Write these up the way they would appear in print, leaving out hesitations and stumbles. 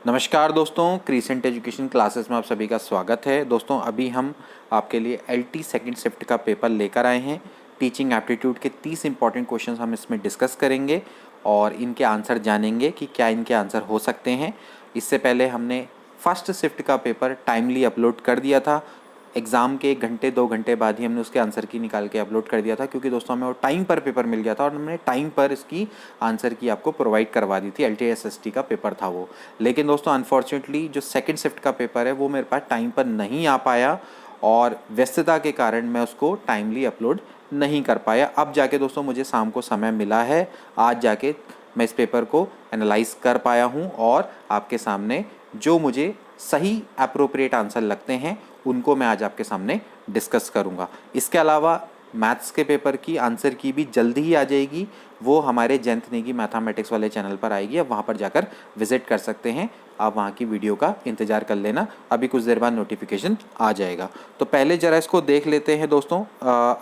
नमस्कार दोस्तों, crescent education classes में आप सभी का स्वागत है। दोस्तों अभी हम आपके लिए एलटी सेकंड शिफ्ट का पेपर लेकर आए हैं। टीचिंग एप्टीट्यूड के 30 इंपॉर्टेंट क्वेश्चंस हम इसमें डिस्कस करेंगे और इनके आंसर जानेंगे कि क्या इनके आंसर हो सकते हैं। इससे पहले हमने फर्स्ट शिफ्ट का पेपर टाइमली अपलोड कर दिया था। एग्ज़ाम के 1-2 घंटे बाद ही हमने उसके आंसर की निकाल के अपलोड कर दिया था, क्योंकि दोस्तों हमें वो टाइम पर पेपर मिल गया था और हमने टाइम पर इसकी आंसर की आपको प्रोवाइड करवा दी थी। LTSST का पेपर था वो। लेकिन दोस्तों अनफॉर्चुनेटली जो सेकंड शिफ्ट का पेपर है वो मेरे पास टाइम पर नहीं आ पाया और व्यस्तता के कारण मैं उसको टाइमली अपलोड नहीं कर पाया। अब जाके दोस्तों मुझे शाम को समय मिला है, आज जाके मैं इस पेपर को एनालाइज कर पाया हूँ और आपके सामने जो मुझे सही अप्रोप्रिएट आंसर लगते हैं उनको मैं आज आपके सामने डिस्कस करूंगा। इसके अलावा मैथ्स के पेपर की आंसर की भी जल्दी ही आ जाएगी, वो हमारे जयंत नेगी मैथमेटिक्स वाले चैनल पर आएगी। आप वहाँ पर जाकर विजिट कर सकते हैं, आप वहाँ की वीडियो का इंतज़ार कर लेना, अभी कुछ देर बाद नोटिफिकेशन आ जाएगा। तो पहले ज़रा इसको देख लेते हैं दोस्तों।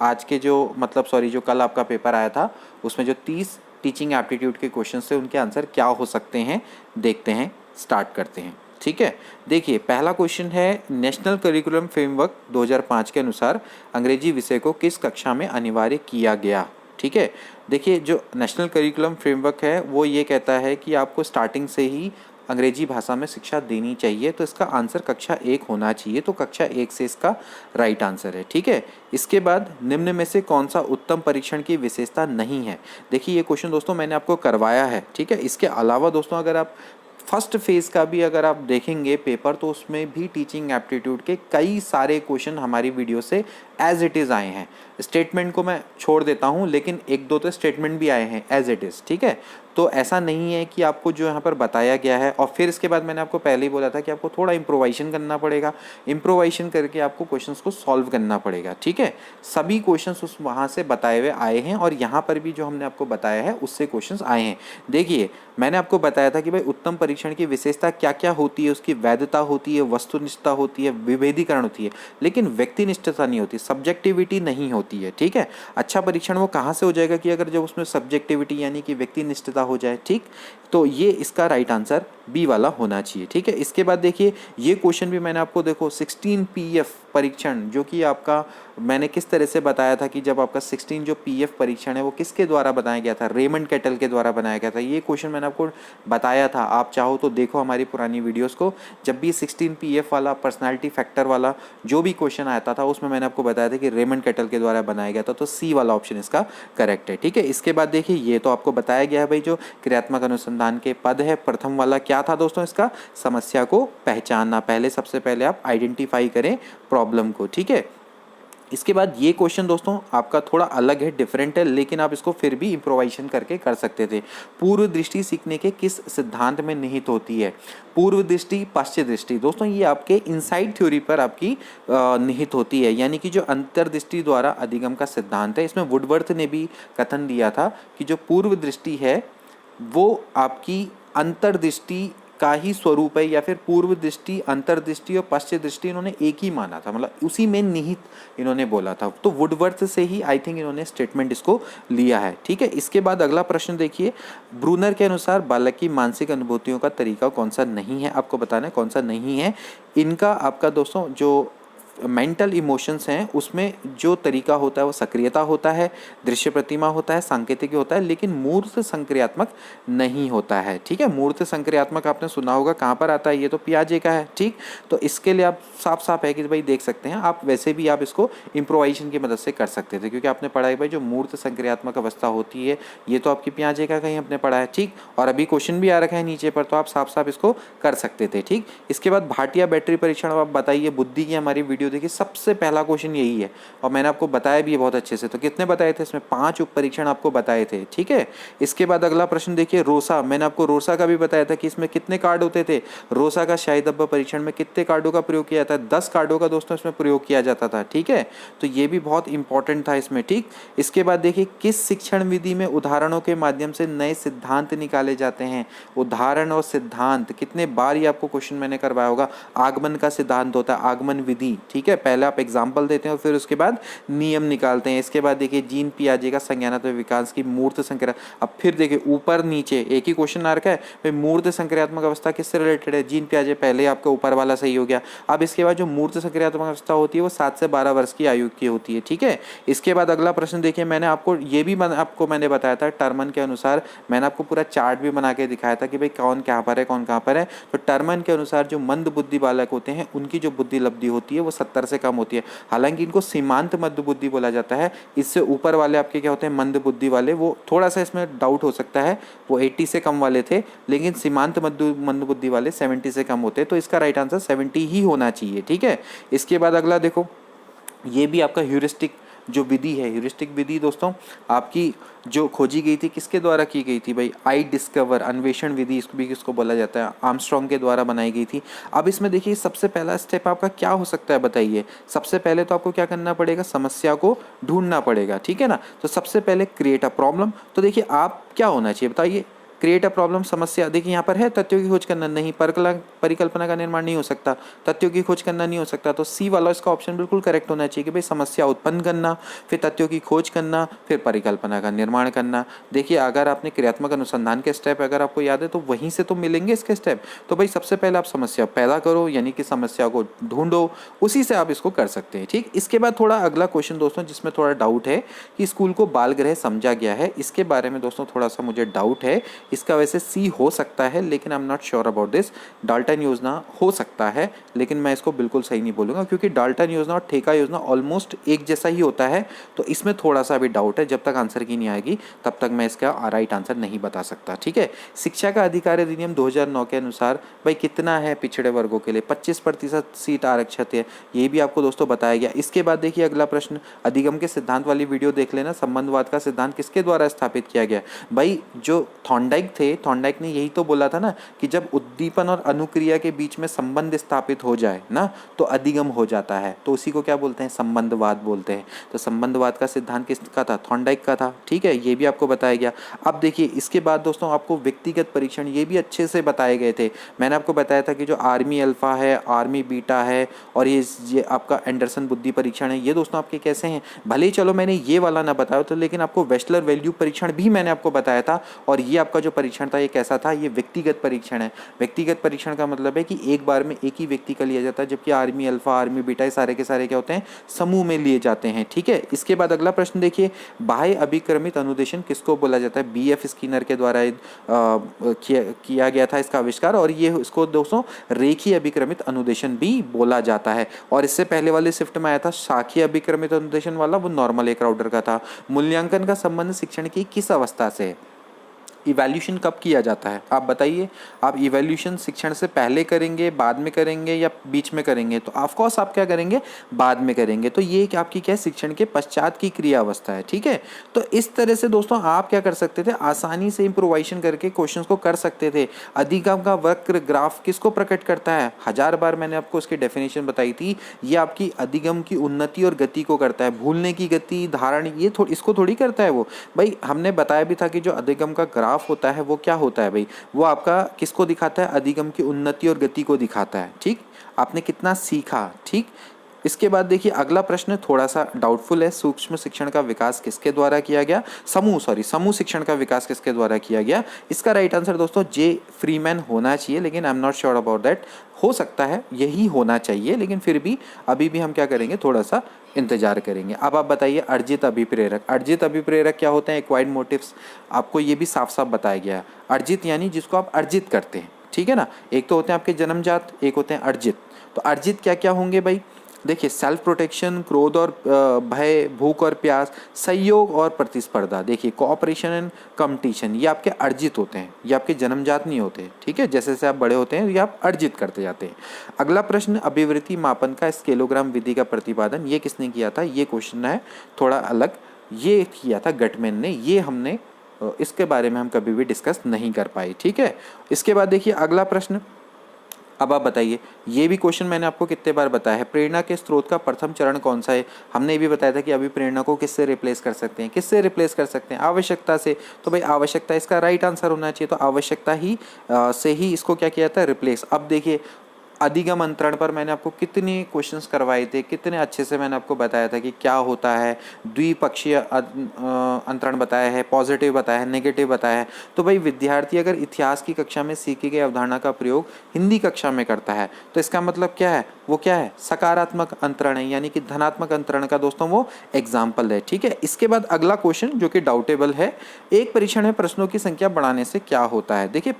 आज के जो कल आपका पेपर आया था उसमें जो 30 टीचिंग एप्टीट्यूड के क्वेश्चन थे उनके आंसर क्या हो सकते हैं, देखते हैं, स्टार्ट करते हैं। ठीक है, देखिए पहला क्वेश्चन है, नेशनल करिकुलम फ्रेमवर्क 2005 के अनुसार अंग्रेजी विषय को किस कक्षा में अनिवार्य किया गया। ठीक है, देखिए जो नेशनल करिकुलम फ्रेमवर्क है वो ये कहता है कि आपको स्टार्टिंग से ही अंग्रेजी भाषा में शिक्षा देनी चाहिए, तो इसका आंसर कक्षा 1 होना चाहिए, तो कक्षा 1 से इसका राइट आंसर है। ठीक है, इसके बाद निम्न में से कौन सा उत्तम परीक्षण की विशेषता नहीं है। देखिए ये क्वेश्चन दोस्तों मैंने आपको करवाया है। ठीक है, इसके अलावा दोस्तों अगर आप फर्स्ट फेज़ का भी अगर आप देखेंगे पेपर तो उसमें भी टीचिंग एप्टीट्यूड के कई सारे क्वेश्चन हमारी वीडियो से एज इट इज़ आए हैं। स्टेटमेंट को मैं छोड़ देता हूं, लेकिन 1-2 तो स्टेटमेंट भी आए हैं एज इट इज़। ठीक है, तो ऐसा नहीं है कि आपको जो यहाँ पर बताया गया है और फिर इसके बाद मैंने आपको पहले ही बोला था कि आपको थोड़ा इम्प्रोवाइजेशन करना पड़ेगा, इम्प्रोवाइजेशन करके आपको क्वेश्चंस को सॉल्व करना पड़ेगा। ठीक है, सभी क्वेश्चंस उस वहाँ से बताए हुए आए हैं और यहाँ पर भी जो हमने आपको बताया है उससे क्वेश्चंस आए हैं। देखिए मैंने आपको बताया था कि भाई उत्तम परीक्षण की विशेषता क्या क्या होती है, उसकी वैधता होती है, वस्तुनिष्ठता होती है, विभेदीकरण होती है, लेकिन व्यक्तिनिष्ठता नहीं होती, सब्जेक्टिविटी नहीं होती है। ठीक है, अच्छा परीक्षण वो कहाँ से हो जाएगा कि अगर जब उसमें सब्जेक्टिविटी यानी कि व्यक्तिनिष्ठता हो जाए। ठीक, तो ये इसका राइट आंसर बी वाला होना चाहिए। ठीक है, इसके बाद देखिए ये क्वेश्चन भी मैंने आपको देखो 16 पीएफ परीक्षण जो कि आपका मैंने किस तरह से बताया था कि जब आपका 16 जो पीएफ परीक्षण है वो किसके द्वारा बनाया गया था, रेमंड कैटल के द्वारा बनाया गया था। ये क्वेश्चन मैंने आपको बताया था, आप चाहो तो देखो हमारी पुरानी वीडियोस को। जब भी 16 पीएफ वाला पर्सनालिटी फैक्टर वाला जो भी क्वेश्चन आता था उसमें मैंने आपको बताया था कि रेमंड कैटल के द्वारा बनाया गया था, तो सी वाला ऑप्शन इसका करेक्ट है। ठीक है, इसके बाद देखिए ये तो आपको बताया गया है भाई, जो क्रियात्मक अनुसंधान के पद है प्रथम वाला क्या था दोस्तों, इसका समस्या को पहचानना। पहले सबसे पहले आप आइडेंटिफाई करें प्रॉब्लम को। ठीक है, इसके बाद ये क्वेश्चन दोस्तों आपका थोड़ा अलग है, डिफरेंट है, लेकिन आप इसको फिर भी इम्प्रोवाइजेशन करके कर सकते थे। पूर्व दृष्टि सीखने के किस सिद्धांत में निहित होती है। पूर्व दृष्टि, पश्चिम दृष्टि दोस्तों ये आपके इनसाइड थ्योरी पर आपकी निहित होती है, यानी कि जो अंतर्दृष्टि द्वारा अधिगम का सिद्धांत है। इसमें वुडवर्थ ने भी कथन दिया था कि जो पूर्व दृष्टि है वो आपकी अंतर्दृष्टि का ही स्वरूप है, या फिर पूर्व दृष्टि, अंतर्दृष्टि और पश्चिम दृष्टि इन्होंने एक ही माना था, मतलब उसी में निहित इन्होंने बोला था। तो वुडवर्थ से ही आई थिंक इन्होंने स्टेटमेंट इसको लिया है। ठीक है, इसके बाद अगला प्रश्न देखिए, ब्रूनर के अनुसार बालक की मानसिक अनुभूतियों का तरीका कौन सा नहीं है, आपको बताना है कौन सा नहीं है। इनका आपका दोस्तों जो मेंटल इमोशंस हैं उसमें जो तरीका होता है वो सक्रियता होता है, दृश्य प्रतिमा होता है, सांकेतिक होता है, लेकिन मूर्त संक्रियात्मक नहीं होता है। ठीक है, मूर्त संक्रियात्मक आपने सुना होगा कहाँ पर आता है, ये तो पियाजे का है। ठीक, तो इसके लिए आप साफ साफ है कि भाई देख सकते हैं आप, वैसे भी आप इसको इम्प्रोवाइजेशन की मदद से कर सकते थे, क्योंकि आपने पढ़ा है भाई जो मूर्त संक्रियात्मक अवस्था होती है ये तो आपकी पियाजे का कहीं आपने पढ़ा है। ठीक, और अभी क्वेश्चन भी आ रखा है नीचे पर, तो आप साफ साफ इसको कर सकते थे। ठीक, इसके बाद भाटिया बैटरी परीक्षण आप बताइए बुद्धि की हमारी वीडियो देखिए, सबसे पहला क्वेश्चन यही है और मैंने आपको बताया भी है बहुत अच्छे से। तो कितने बताए थे इसमें, 5 उप परीक्षण आपको बताए थे। ठीक है, इसके बाद अगला प्रश्न देखिए, रोसा, मैंने आपको रोसा का भी बताया था कि इसमें कितने कार्ड होते थे। रोसा का शाही डब्बा परीक्षण में कितने कार्डों का प्रयोग किया जाता है, 10 कार्डों का दोस्तों इसमें प्रयोग किया जाता था। ठीक है, तो ये भी बहुत इंपॉर्टेंट था इसमें। ठीक, इसके बाद देखिए, किस शिक्षण विधि में उदाहरणों के माध्यम से नए सिद्धांत निकाले जाते हैं। उदाहरण और सिद्धांत कितने बार ये आपको क्वेश्चन मैंने करवाया होगा। आगमन का सिद्धांत होता है, आगमन विधि। ठीक ठीक है। पहले आप एग्जाम्पल देते हैं और फिर उसके बाद नियम निकालते हैं। इसके बाद देखिए जीन पियाजे का संज्ञानात्मक विकास की मूर्त संक्रिया। अब फिर देखिए ऊपर नीचे एक ही क्वेश्चन आ रखा है भाई, मूर्त संक्रियात्मक अवस्था किससे रिलेटेड है? जीन पियाजे, पहले आपका ऊपर वाला सही हो गया। अब इसके बाद जो मूर्त संक्रियात्मक अवस्था होती है वो 7 से 12 वर्ष की आयु की होती है, ठीक है। इसके बाद अगला प्रश्न देखिए, मैंने आपको ये भी आपको मैंने बताया था टर्मन के अनुसार, मैंने आपको पूरा चार्ट भी बना के दिखाया था कि भाई कौन कहाँ पर है, कौन कहाँ पर है। तो टर्मन के अनुसार जो मंद बुद्धि बालक होते हैं उनकी जो बुद्धि लब्धि होती है वो 70 से कम होती है। हालांकि इनको सीमांत मंद बुद्धि बोला जाता है। इससे ऊपर वाले आपके क्या होते हैं, मंद बुद्धि वाले, वो थोड़ा सा इसमें डाउट हो सकता है, वो 80 से कम वाले थे, लेकिन सीमांत मंद बुद्धि वाले 70 से कम होते हैं। तो इसका राइट आंसर 70 ही होना चाहिए, ठीक है। इसके बाद अगला देखो, ये भी आपका ह्यूरिस्टिक जो विधि है, ह्यूरिस्टिक विधि दोस्तों आपकी जो खोजी गई थी किसके द्वारा की गई थी भाई? आई डिस्कवर, अन्वेषण विधि इसको भी किसको बोला जाता है? आर्मस्ट्रॉन्ग के द्वारा बनाई गई थी। अब इसमें देखिए सबसे पहला स्टेप आपका क्या हो सकता है बताइए? सबसे पहले तो आपको क्या करना पड़ेगा, समस्या को ढूंढना पड़ेगा, ठीक है ना। तो सबसे पहले क्रिएट अ प्रॉब्लम। तो देखिए आप क्या होना चाहिए बताइए? क्रिएट अ प्रॉब्लम, समस्या। देखिए यहाँ पर है तथ्यों की खोज करना, नहीं। परिकल्पना का निर्माण नहीं हो सकता, तथ्यों की खोज करना नहीं हो सकता। तो सी वाला इसका ऑप्शन बिल्कुल करेक्ट होना चाहिए कि भाई समस्या उत्पन्न करना, फिर तथ्यों की खोज करना, फिर परिकल्पना का निर्माण करना। देखिए अगर आपने क्रियात्मक अनुसंधान के स्टेप अगर आपको याद है तो वहीं से तो मिलेंगे इसके स्टेप। तो भाई सबसे पहले आप समस्या पैदा करो, यानी कि समस्या को ढूंढो, उसी से आप इसको कर सकते हैं, ठीक। इसके बाद थोड़ा अगला क्वेश्चन दोस्तों जिसमें थोड़ा डाउट है कि स्कूल को बाल गृह समझा गया है, इसके बारे में दोस्तों थोड़ा सा मुझे डाउट है। इसका वैसे सी हो सकता है लेकिन I am not sure about this. Dalton योजना हो सकता है लेकिन मैं इसको बिल्कुल सही नहीं बोलूँगा, क्योंकि डाल्टन योजना और ठेका योजना ऑलमोस्ट एक जैसा ही होता है। तो इसमें थोड़ा सा भी डाउट है, जब तक आंसर की नहीं आएगी तब तक मैं इसका राइट आंसर नहीं बता सकता, ठीक है। शिक्षा का अधिकार अधिनियम 2009 के अनुसार भाई कितना है पिछड़े वर्गों के लिए? 25% सीट आरक्षित है, ये भी आपको दोस्तों बताया गया। इसके बाद देखिए अगला प्रश्न, अधिगम के सिद्धांत वाली वीडियो देख लेना। संबंधवाद का सिद्धांत किसके द्वारा स्थापित किया गया? भाई जो थॉर्नडाइक थे, थॉर्नडाइक ने यही तो बोला था ना कि जब उद्दीपन और अनुक्रिया के बीच में संबंध स्थापित हो जाए ना तो अधिगम हो जाता है। तो उसी को क्या बोलते हैं? संबंधवाद बोलते हैं। तो संबंधवाद का सिद्धांत किसका था? थॉर्नडाइक का था, ठीक है। ये भी आपको बताया गया। अब देखिए इसके बाद दोस्तों आपको व्यक्तिगत परीक्षण ये भी अच्छे से बताए गए थे। मैंने आपको बताया था कि जो आर्मी अल्फा है, आर्मी बीटा है और ये आपका एंडरसन बुद्धि परीक्षण है, ये दोस्तों आपके कैसे हैं? भले ही चलो मैंने ये वाला ना बताया तो, लेकिन आपको वेस्टलर वैल्यू परीक्षण भी मैंने आपको बताया था। और ये आपका जो परीक्षण था ये कैसा था? ये व्यक्तिगत परीक्षण है। व्यक्तिगत परीक्षण का मतलब है कि एक बार में एक ही व्यक्ति का लिया जाता है, जबकि आर्मी अल्फा, आर्मी बीटा ये सारे के सारे क्या होते हैं? समूह में लिए जाते हैं, ठीक है। इसके बाद अगला प्रश्न देखिए, बाह्य अभिक्रमित अनुदेशन किसको बोला जाता है? BF स्किनर के द्वारा किया गया था इसका आविष्कार, और ये इसको दोस्तों रेखीय अभिक्रमित अनुदेशन भी बोला जाता है। और इससे पहले वाले शिफ्ट में आया था शाखीय अभिक्रमित अनुदेशन वाला, वो नॉर्मल एक राउटर का था। मूल्यांकन का संबंध शिक्षण की किस अवस्था से है? इवैल्यूएशन कब किया जाता है आप बताइए? आप इवैल्यूएशन शिक्षण से पहले करेंगे, बाद में करेंगे या बीच में करेंगे? तो ऑफ कोर्स आप क्या करेंगे? बाद में करेंगे। तो ये आपकी क्या है? शिक्षण के पश्चात की क्रिया अवस्था है, ठीक है। तो इस तरह से दोस्तों आप क्या कर सकते थे? आसानी से इम्प्रोवाइजेशन करके क्वेश्चंस को कर सकते थे। अधिगम का वक्र ग्राफ किसको प्रकट करता है? 1000 बार मैंने आपको इसकी डेफिनेशन बताई थी। ये आपकी अधिगम की उन्नति और गति को करता है। भूलने की गति, धारण, ये इसको थोड़ी करता है वो। भाई हमने बताया भी था कि जो अधिगम का ग्राफ होता है वो क्या होता है भाई? वो आपका किसको दिखाता है? अधिगम की उन्नति और गति को दिखाता है, ठीक। आपने कितना सीखा, ठीक। इसके बाद देखिए अगला प्रश्न थोड़ा सा डाउटफुल है। सूक्ष्म शिक्षण का विकास किसके द्वारा किया गया? समूह शिक्षण का विकास किसके द्वारा किया गया? इसका राइट आंसर दोस्तों जे फ्रीमैन होना चाहिए, लेकिन I am not sure about that. हो सकता है यही होना चाहिए, लेकिन फिर भी अभी भी हम क्या करेंगे? थोड़ा सा इंतजार करेंगे। अब आप बताइए अर्जित अभिप्रेरक। अर्जित अभिप्रेरक क्या होते हैं? Acquired motives. आपको ये भी साफ साफ बताया गया है। अर्जित यानी जिसको आप अर्जित करते हैं, ठीक है ना। एक तो होते हैं आपके जन्मजात, एक होते हैं अर्जित। तो अर्जित क्या क्या होंगे भाई? देखिए सेल्फ प्रोटेक्शन, क्रोध और भय, भूख और प्यास, सहयोग और प्रतिस्पर्धा। देखिए कोऑपरेशन एंड कंपटीशन, ये आपके अर्जित होते हैं, ये आपके जन्मजात नहीं होते, ठीक है। जैसे जैसे आप बड़े होते हैं ये आप अर्जित करते जाते हैं। अगला प्रश्न, अभिवृत्ति मापन का स्केलोग्राम विधि का प्रतिपादन ये किसने किया था? ये क्वेश्चन है थोड़ा अलग, ये किया था गटमैन ने। ये हमने इसके बारे में हम कभी भी डिस्कस नहीं कर पाए, ठीक है। इसके बाद देखिए अगला प्रश्न, अब आप बताइए, ये भी क्वेश्चन मैंने आपको कितने बार बताया है। प्रेरणा के स्रोत का प्रथम चरण कौन सा है? हमने ये भी बताया था कि अभी प्रेरणा को किससे रिप्लेस कर सकते हैं? किससे रिप्लेस कर सकते हैं? आवश्यकता से। तो भाई आवश्यकता इसका राइट आंसर होना चाहिए। तो आवश्यकता ही से ही इसको क्या किया जाता है? रिप्लेस। अब देखिए अधिगम अंतरण पर मैंने आपको कितने क्वेश्चंस करवाए थे, कितने अच्छे से मैंने आपको बताया था कि क्या होता है, द्विपक्षीय अंतरण बताया है, पॉजिटिव बताया है, नेगेटिव बताया है। तो भाई विद्यार्थी अगर इतिहास की कक्षा में सीखी गई अवधारणा का प्रयोग हिंदी कक्षा में करता है तो इसका मतलब क्या है, वो क्या है, सकारात्मक अंतरण है, यानी कि धनात्मक अंतरण का दोस्तों वो एग्जाम्पल है। ठीक है, इसके बाद अगला क्वेश्चन जो कि डाउटेबल है, एक परीक्षण में प्रश्नों की संख्या बढ़ाने से क्या होता है। देखिए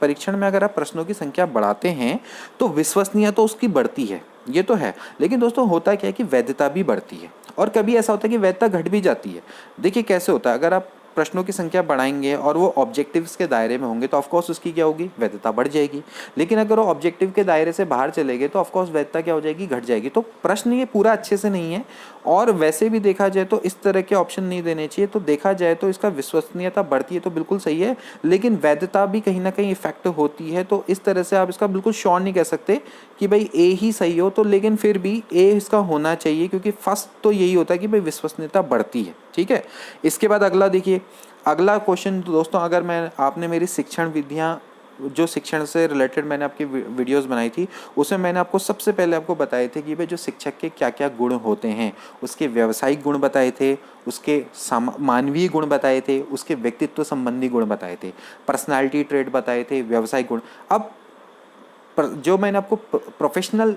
परीक्षण में अगर आप प्रश्नों की संख्या बढ़ाते हैं तो विश्वसनीयता तो उसकी बढ़ती है, ये तो है, लेकिन दोस्तों होता क्या है कि वैधता भी बढ़ती है और कभी ऐसा होता है कि वैधता घट भी जाती है। देखिए कैसे होता है, अगर आप प्रश्नों की संख्या बढ़ाएंगे और वो ऑब्जेक्टिव्स के दायरे में होंगे तो ऑफकोर्स उसकी क्या होगी, वैधता बढ़ जाएगी। लेकिन अगर वो ऑब्जेक्टिव के दायरे से बाहर चले गए तो ऑफकोर्स वैधता क्या हो जाएगी, घट जाएगी। तो प्रश्न ये पूरा अच्छे से नहीं है और वैसे भी देखा जाए तो इस तरह के ऑप्शन नहीं देने चाहिए। तो देखा जाए तो इसका विश्वसनीयता बढ़ती है तो बिल्कुल सही है, लेकिन वैधता भी कहीं ना कहीं इफेक्ट होती है। तो इस तरह से आप इसका बिल्कुल श्योर नहीं कह सकते कि भाई ए ही सही हो, तो लेकिन फिर भी ए इसका होना चाहिए, क्योंकि फर्स्ट तो यही होता है कि भाई विश्वसनीयता बढ़ती है। ठीक है, इसके बाद अगला देखिए, अगला क्वेश्चन दोस्तों, अगर मैं आपने मेरी शिक्षण विधियाँ जो शिक्षण से रिलेटेड मैंने आपकी वीडियोस बनाई थी उसमें मैंने आपको सबसे पहले आपको बताए थे कि भाई जो शिक्षक के क्या क्या गुण होते हैं, उसके व्यावसायिक गुण बताए थे, उसके मानवीय गुण बताए थे, उसके व्यक्तित्व संबंधी गुण बताए थे, पर्सनालिटी ट्रेट बताए थे, व्यावसायिक गुण। अब जो मैंने आपको प्रोफेशनल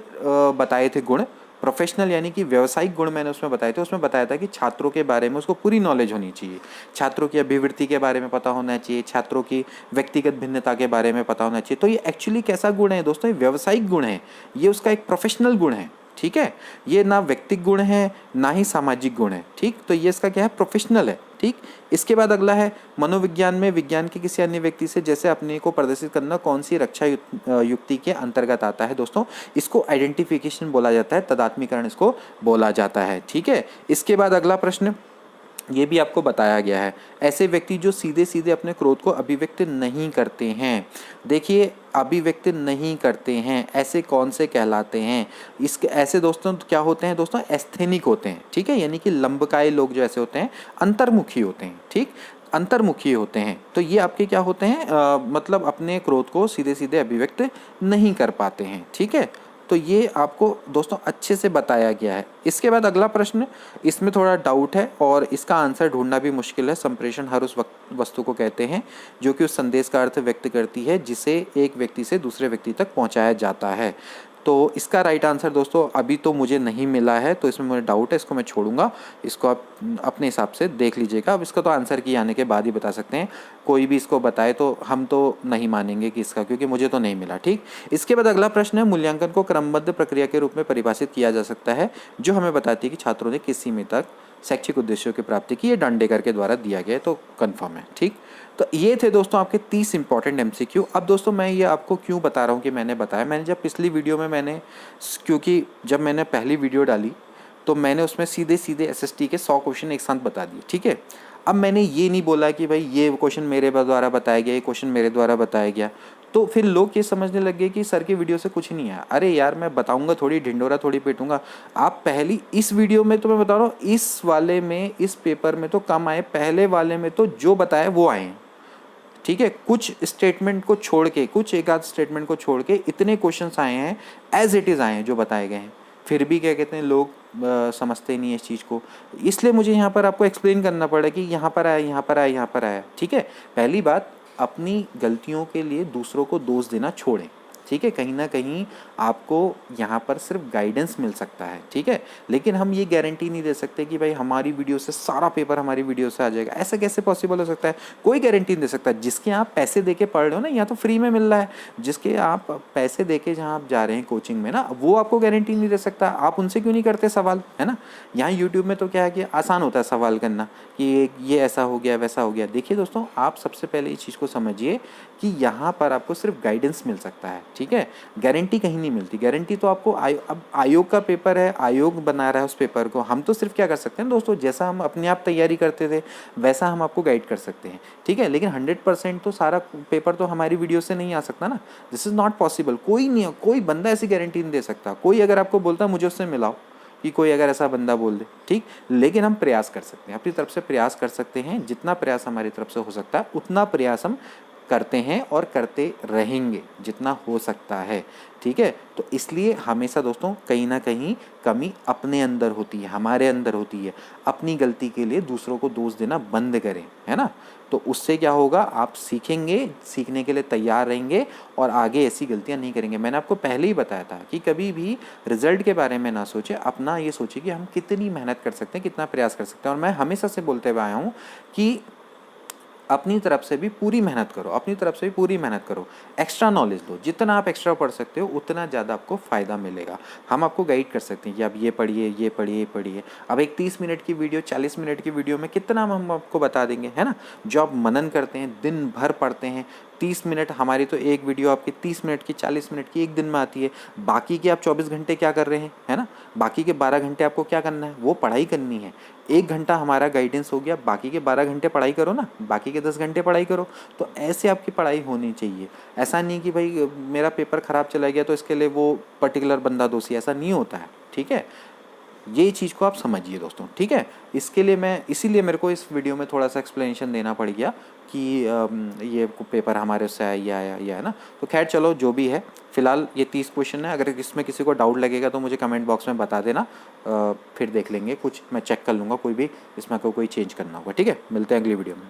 बताए थे गुण, प्रोफेशनल यानी कि व्यावसायिक गुण मैंने उसमें बताए थे, उसमें बताया था कि छात्रों के बारे में उसको पूरी नॉलेज होनी चाहिए, छात्रों की अभिवृत्ति के बारे में पता होना चाहिए, छात्रों की व्यक्तिगत भिन्नता के बारे में पता होना चाहिए। तो ये एक्चुअली कैसा गुण है दोस्तों, ये व्यावसायिक गुण है, ये उसका एक प्रोफेशनल गुण है। ठीक है, ये ना व्यक्तिगत गुण है ना ही सामाजिक गुण है। ठीक, तो ये इसका क्या है, प्रोफेशनल है। ठीक, इसके बाद अगला है मनोविज्ञान में विज्ञान के किसी अन्य व्यक्ति से जैसे अपने को प्रदर्शित करना कौन सी रक्षा युक्ति के अंतर्गत आता है। दोस्तों इसको आइडेंटिफिकेशन बोला जाता है, तदात्मीकरण इसको बोला जाता है। ठीक है, इसके बाद अगला प्रश्न ये भी आपको बताया गया है, ऐसे व्यक्ति जो सीधे सीधे अपने क्रोध को अभिव्यक्त नहीं करते हैं। देखिए अभिव्यक्त नहीं करते हैं, ऐसे कौन से कहलाते हैं, इसके ऐसे दोस्तों क्या होते हैं दोस्तों, एस्थेनिक होते हैं। ठीक है, यानी कि लंबकाय लोग जो ऐसे होते हैं अंतर्मुखी होते हैं। ठीक, अंतर्मुखी होते हैं, तो ये आपके क्या होते हैं, मतलब अपने क्रोध को सीधे सीधे अभिव्यक्त नहीं कर पाते हैं। ठीक है, तो ये आपको दोस्तों अच्छे से बताया गया है। इसके बाद अगला प्रश्न, इसमें थोड़ा डाउट है और इसका आंसर ढूंढना भी मुश्किल है। संप्रेषण हर उस वस्तु को कहते हैं जो कि उस संदेश का अर्थ व्यक्त करती है जिसे एक व्यक्ति से दूसरे व्यक्ति तक पहुंचाया जाता है। तो इसका राइट आंसर दोस्तों अभी तो मुझे नहीं मिला है, तो इसमें मुझे डाउट है, इसको मैं छोड़ूंगा, इसको आप अपने हिसाब से देख लीजिएगा। अब इसका तो आंसर की आने के बाद ही बता सकते हैं, कोई भी इसको बताए तो हम तो नहीं मानेंगे कि इसका, क्योंकि मुझे तो नहीं मिला। ठीक, इसके बाद अगला प्रश्न है, मूल्यांकन को क्रमबद्ध प्रक्रिया के रूप में परिभाषित किया जा सकता है जो हमें बताती है कि छात्रों ने किस सीमा तक शैक्षिक उद्देश्यों की प्राप्ति की। ये डांडेकर के द्वारा दिया गया है, तो कन्फर्म है। ठीक, तो ये थे दोस्तों आपके 30 इंपॉर्टेंट एमसीक्यू। अब दोस्तों मैं ये आपको क्यों बता रहा हूँ कि मैंने बताया, मैंने जब पिछली वीडियो में क्योंकि जब मैंने पहली वीडियो डाली तो मैंने उसमें सीधे सीधे एसएसटी के 100 क्वेश्चन एक साथ बता दिए। ठीक है, अब मैंने ये नहीं बोला कि भाई ये क्वेश्चन मेरे द्वारा बताया गया, ये क्वेश्चन मेरे द्वारा बताया गया, तो फिर लोग ये समझने लग गए कि सर की वीडियो से कुछ नहीं आया। अरे यार मैं बताऊंगा थोड़ी, ढिंडोरा थोड़ी पीटूंगा। आप पहली इस वीडियो में तो मैं बता रहा हूँ, इस वाले में इस पेपर में तो कम आए, पहले वाले में तो जो बताया वो आए हैं। ठीक है, कुछ स्टेटमेंट को छोड़ के, कुछ एक आध स्टेटमेंट को छोड़ के इतने क्वेश्चंस आए हैं, एज इट इज़ आए हैं जो बताए गए हैं। फिर भी क्या कहते हैं लोग समझते नहीं है इस चीज़ को, इसलिए मुझे यहाँ पर आपको एक्सप्लेन करना पड़ा कि यहाँ पर आया, यहाँ पर आया, यहाँ पर आया। ठीक है, पहली बात, अपनी गलतियों के लिए दूसरों को दोष देना छोड़ें। ठीक है, कहीं ना कहीं आपको यहाँ पर सिर्फ गाइडेंस मिल सकता है। ठीक है, लेकिन हम ये गारंटी नहीं दे सकते कि भाई हमारी वीडियो से सारा पेपर हमारी वीडियो से आ जाएगा। ऐसा कैसे पॉसिबल हो सकता है, कोई गारंटी नहीं दे सकता। जिसके आप पैसे दे के पढ़ रहे हो ना, यहाँ तो फ्री में मिल रहा है, जिसके आप पैसे दे के जहाँ आप जा रहे हैं कोचिंग में ना, वो आपको गारंटी नहीं दे सकता। आप उनसे क्यों नहीं करते सवाल, है ना। यहाँ यूट्यूब में तो क्या है कि आसान होता है सवाल करना कि ये ऐसा हो गया, वैसा हो गया। देखिए दोस्तों, आप सबसे पहले इस चीज़ को समझिए कि यहाँ पर आपको सिर्फ गाइडेंस मिल सकता है। ठीक है, गारंटी कहीं नहीं मिलती। गारंटी तो आपको अब आयोग का पेपर है, आयोग बना रहा है उस पेपर को, हम तो सिर्फ क्या कर सकते हैं दोस्तों, जैसा हम अपने आप तैयारी करते थे वैसा हम आपको गाइड कर सकते हैं। ठीक है, लेकिन 100% तो सारा पेपर तो हमारी वीडियो से नहीं आ सकता ना, दिस इज़ नॉट पॉसिबल। कोई नहीं, कोई बंदा ऐसी गारंटी नहीं दे सकता। कोई अगर आपको बोलता है मुझे उससे मिलाओ, कि कोई अगर ऐसा बंदा बोल दे, ठीक, लेकिन हम प्रयास कर सकते हैं, अपनी तरफ से प्रयास कर सकते हैं। जितना प्रयास हमारी तरफ से हो सकता है उतना प्रयास हम करते हैं और करते रहेंगे जितना हो सकता है, ठीक है। तो इसलिए हमेशा दोस्तों कहीं ना कहीं कमी अपने अंदर होती है, हमारे अंदर होती है। अपनी गलती के लिए दूसरों को दोष देना बंद करें, है ना। तो उससे क्या होगा, आप सीखेंगे, सीखने के लिए तैयार रहेंगे और आगे ऐसी गलतियां नहीं करेंगे। मैंने आपको पहले ही बताया था कि कभी भी रिजल्ट के बारे में ना सोचें, अपना ये सोचिए कि हम कितनी मेहनत कर सकते हैं, कितना प्रयास कर सकते हैं। और मैं हमेशा से बोलते हुए आया हूँ कि अपनी तरफ से भी पूरी मेहनत करो, अपनी तरफ से भी पूरी मेहनत करो, एक्स्ट्रा नॉलेज लो। जितना आप एक्स्ट्रा पढ़ सकते हो उतना ज़्यादा आपको फ़ायदा मिलेगा। हम आपको गाइड कर सकते हैं कि आप ये पढ़िए, ये पढ़िए, ये पढ़िए। अब एक 30 मिनट की वीडियो, 40 मिनट की वीडियो में कितना हम आपको बता देंगे, है ना। जो आप मनन करते हैं, दिन भर पढ़ते हैं, 30 मिनट, हमारी तो एक वीडियो आपकी 30 मिनट की, 40 मिनट की एक दिन में आती है। बाकी के आप 24 घंटे क्या कर रहे हैं, है ना। बाकी के 12 घंटे आपको क्या करना है, वो पढ़ाई करनी है। 1 घंटा हमारा गाइडेंस हो गया, बाकी के 12 घंटे पढ़ाई करो ना, बाकी के 10 घंटे पढ़ाई करो। तो ऐसे आपकी पढ़ाई होनी चाहिए। ऐसा नहीं कि भाई मेरा पेपर ख़राब चला गया तो इसके लिए वो पर्टिकुलर बंदा दोषी, ऐसा नहीं होता है, ठीक है। ये चीज़ को आप समझिए दोस्तों, ठीक है। इसके लिए मैं, इसीलिए मेरे को इस वीडियो में थोड़ा सा एक्सप्लेनेशन देना पड़ गया कि ये पेपर हमारे उससे आया, ये आया, ये है ना। तो खैर चलो, जो भी है, फ़िलहाल ये 30 क्वेश्चन है। अगर इसमें किसी को डाउट लगेगा तो मुझे कमेंट बॉक्स में बता देना, फिर देख लेंगे, कुछ मैं चेक कर लूँगा, कोई भी इसमें कोई चेंज करना होगा, ठीक है। मिलते हैं अगली वीडियो में।